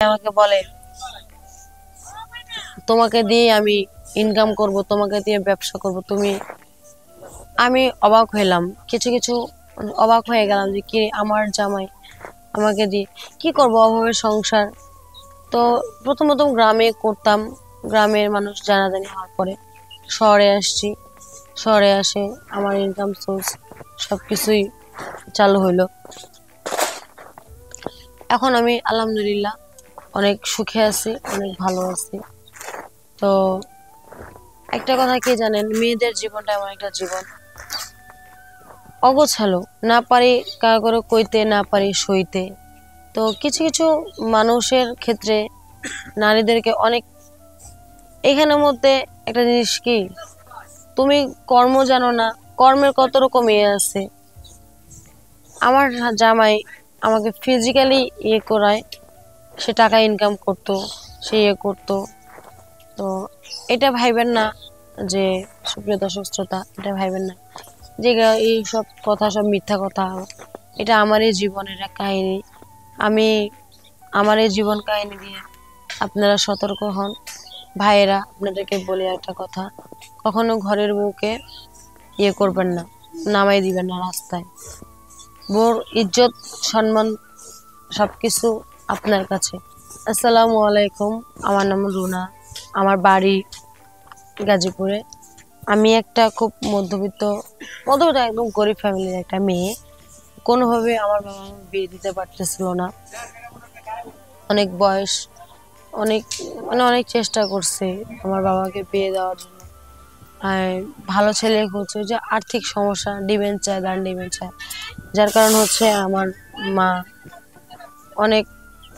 আমাকে বলে তোমাকে দিয়ে আমি ইনকাম করব, তোমাকে দিয়ে ব্যবসা করব। আমি অবাক হইলাম, কিছু কিছু অবাক হয়ে গেলাম যে কি আমার জামাই আমাকে দিয়ে কি করব, অভাবের সংসার। তো প্রথম প্রথম গ্রামে করতাম, গ্রামের মানুষ জানাজানি হওয়ার পরে শহরে আসছি। শহরে আসে আমার ইনকাম সোর্স সবকিছুই চালু হইলো। এখন আমি আলহামদুলিল্লাহ অনেক সুখে আছি, অনেক ভালো আছি। তো একটা কথা কি জানেন, মেয়েদের জীবনটা এমন একটা জীবন অগোছালো, না পারি কারো কইতে, না পারি সইতে। তো কিছু কিছু মানুষের ক্ষেত্রে নারীদেরকে অনেক, এখানের মধ্যে একটা জিনিস কি, তুমি কর্ম জানো না, কর্মের কত রকম ইয়ে আছে। আমার জামাই আমাকে ফিজিক্যালি ইয়ে করায়, সে টাকা ইনকাম করতো, সে ইয়ে করতো। তো এটা ভাইবেন না যে, সুপ্রিয় দর্শক শ্রোতা, এটা ভাইবেন না যে এই সব কথা সব মিথ্যা কথা। এটা আমার এই জীবনের এক কাহিনী। আমি আমার এই জীবন কাহিনী দিয়ে আপনারা সতর্ক হন। ভাইয়েরা, আপনাদেরকে বলি একটা কথা, কখনো ঘরের বউকে ইয়ে করবেন না, নামাই দিবেন না রাস্তায়। বউর ইজ্জত সম্মান সবকিছু আপনার কাছে। আসসালামু আলাইকুম, আমার নাম রুনা, আমার বাড়ি গাজীপুরে। আমি একটা খুব মধ্যবিত্ত একদম গরিব ফ্যামিলির একটা মেয়ে। কোনোভাবে আমার বাবা মা বিয়ে দিতে পারতেছিল না। অনেক বয়স, অনেক অনেক চেষ্টা করছে আমার বাবাকে বিয়ে দেওয়ার জন্য। আর ভালো ছেলে খুঁজছে, যে আর্থিক সমস্যা, ডিভেন্স চায়, দান ডিভেন্স চায়। যার কারণ হচ্ছে আমার মা অনেক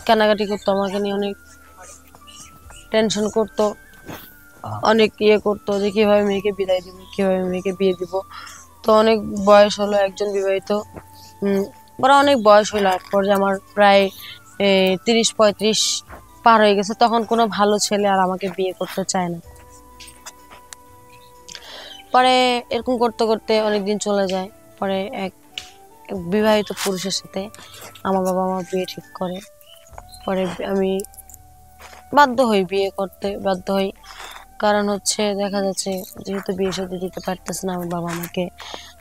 কান্নাকাটি করতো, আমাকে নিয়ে অনেক টেনশন করতো, অনেক ইয়ে করতো যে কিভাবে মেয়েকে বিদায় দিব, কিভাবে মেয়েকে বিয়ে দিব। তো অনেক বয়স হলো, একজন বিবাহিত, ওরা অনেক বয়স হলো, এক পর্যায়ে আমার প্রায় 30-35 পার হয়ে গেছে। তখন কোনো ভালো ছেলে আর আমাকে বিয়ে করতে চায় না। পরে এরকম করতে করতে অনেকদিন চলে যায়। পরে এক বিবাহিত পুরুষের সাথে আমার বাবা মা বিয়ে ঠিক করে। পরে আমি বাধ্য হই, বিয়ে করতে বাধ্য হই। কারণ হচ্ছে দেখা যাচ্ছে, যেহেতু বিয়ে সাথে দিতে পারতেছে না আমার বাবা আমাকে,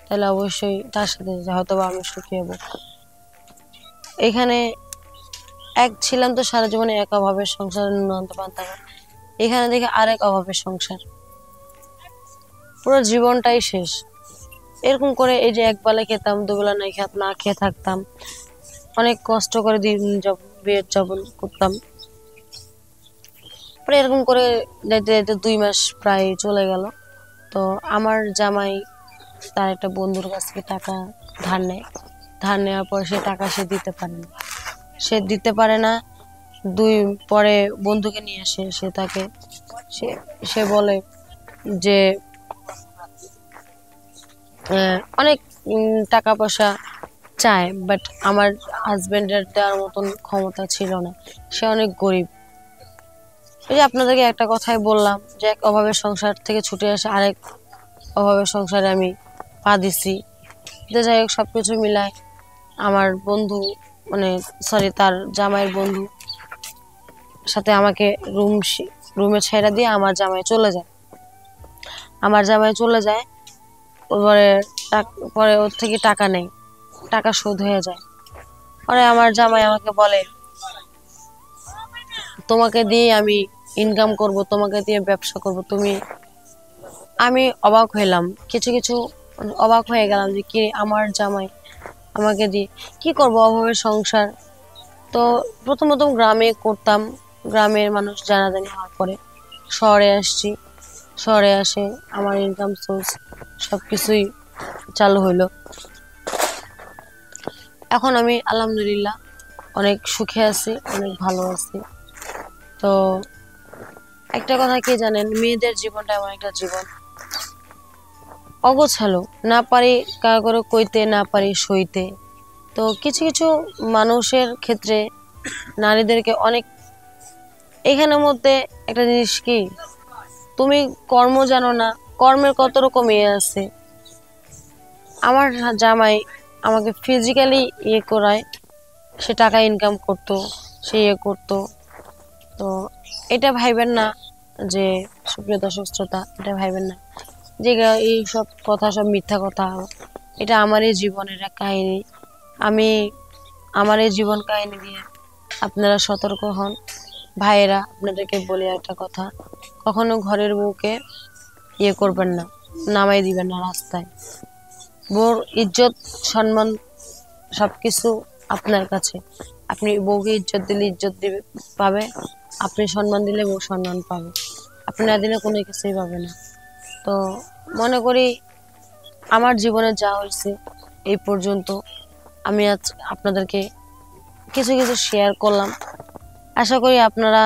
তাহলে অবশ্যই তার সাথে হয়তো বা আমি সুখী হব। এখানে এক ছিলাম তো সারা জীবনে এক অভাবের সংসার, নুনন্ত পান্তা। এখানে দেখে আরেক অভাবের সংসার, পুরো জীবনটাই শেষ। এরকম করে এই যে একবেলা খেতাম, দুবেলা না খেয়ে থাকতাম, অনেক কষ্ট করে দিন বিয়ের যাপন করতাম। পরে এরকম করে যাইতে যাইতে 2 মাস প্রায় চলে গেল। তো আমার জামাই তার একটা বন্ধুর কাছ থেকে টাকা ধার নেয়। ধার নেওয়ার পর সে টাকা দিতে পারে না। পরে বন্ধুকে নিয়ে আসে, সে বলে যে অনেক টাকা পয়সা চায়, বাট আমার হাজবেন্ডের দেওয়ার মতন ক্ষমতা ছিল না, সে অনেক গরিব। এই যে আপনাদেরকে একটা কথাই বললাম যে এক অভাবের সংসার থেকে ছুটে আসে আরেক অভাবের সংসারে আমি পা দিছি। যাই হোক, সবকিছু মিলায় আমার বন্ধু, তার জামাইয়ের বন্ধু সাথে আমাকে রুমে ছেড়ে দিয়ে আমার জামাই চলে যায়। পরে ওর থেকে টাকা নেই, টাকা শোধ হয়ে যায়। পরে আমার জামাই আমাকে বলে তোমাকে দিয়ে আমি ইনকাম করব, তোমাকে দিয়ে ব্যবসা করব। আমি অবাক হইলাম, কিছু কিছু অবাক হয়ে গেলাম যে কি আমার জামাই আমাকে দিয়ে কি করব, অভাবের সংসার। তো প্রথম প্রথম গ্রামে করতাম, গ্রামের মানুষ জানাজানি হওয়ার পরে শহরে আসছি। শহরে আসে আমার ইনকাম সোর্স সবকিছুই চালু হইলো। এখন আমি আলহামদুলিল্লাহ অনেক সুখে আছি, অনেক ভালো আছি। তো একটা কথা কি জানেন, মেয়েদের জীবনটা এমন একটা জীবন অগোছালো, না পারি কারো কইতে, না পারি সইতে। তো কিছু কিছু মানুষের ক্ষেত্রে নারীদেরকে অনেক, এখানের মধ্যে একটা জিনিস কি, তুমি কর্ম জানো না, কর্মের কত রকম ইয়ে আছে। আমার জামাই আমাকে ফিজিক্যালি ইয়ে করায়, সে টাকা ইনকাম করতো, সে ইয়ে করতো। এটা ভাইবেন না যে, সুপ্রিয় দর্শক শ্রোতা, এটা ভাইবেন না যে এই সব কথা সব মিথ্যা কথা। এটা আমার এই জীবনের এক কাহিনী। আমি আমার এই জীবন কাহিনী দিয়ে আপনারা সতর্ক হন। ভাইয়েরা, আপনাদেরকে বলি একটা কথা, কখনো ঘরের বউকে ইয়ে করবেন না, নামাই দিবেন না রাস্তায়। বউর ইজ্জত সম্মান সবকিছু আপনার কাছে। আপনি বউকে ইজ্জত দিলে ইজ্জত দিবে পাবে, আপনি সম্মান দিলে বউ সম্মান পাবে, আপনি না দিলে কোনো কিছুই পাবে না। তো মনে করি আমার জীবনে যা হয়েছে এই পর্যন্ত, আমি আজ আপনাদেরকে কিছু কিছু শেয়ার করলাম। আশা করি আপনারা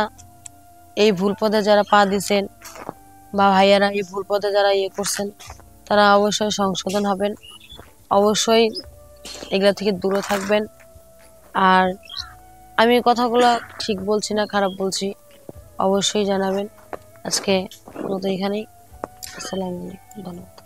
এই ভুল পথে যারা পা দিচ্ছেন, বা ভাইয়ারা এই ভুল পথে যারা ইয়ে করছেন, তারা অবশ্যই সংশোধন হবেন, অবশ্যই এগুলা থেকে দূরে থাকবেন। আর আমি কথাগুলো ঠিক বলছি না খারাপ বলছি অবশ্যই জানাবেন। আজকে মতো এখানেই। আসসালামু আলাইকুম, ধন্যবাদ।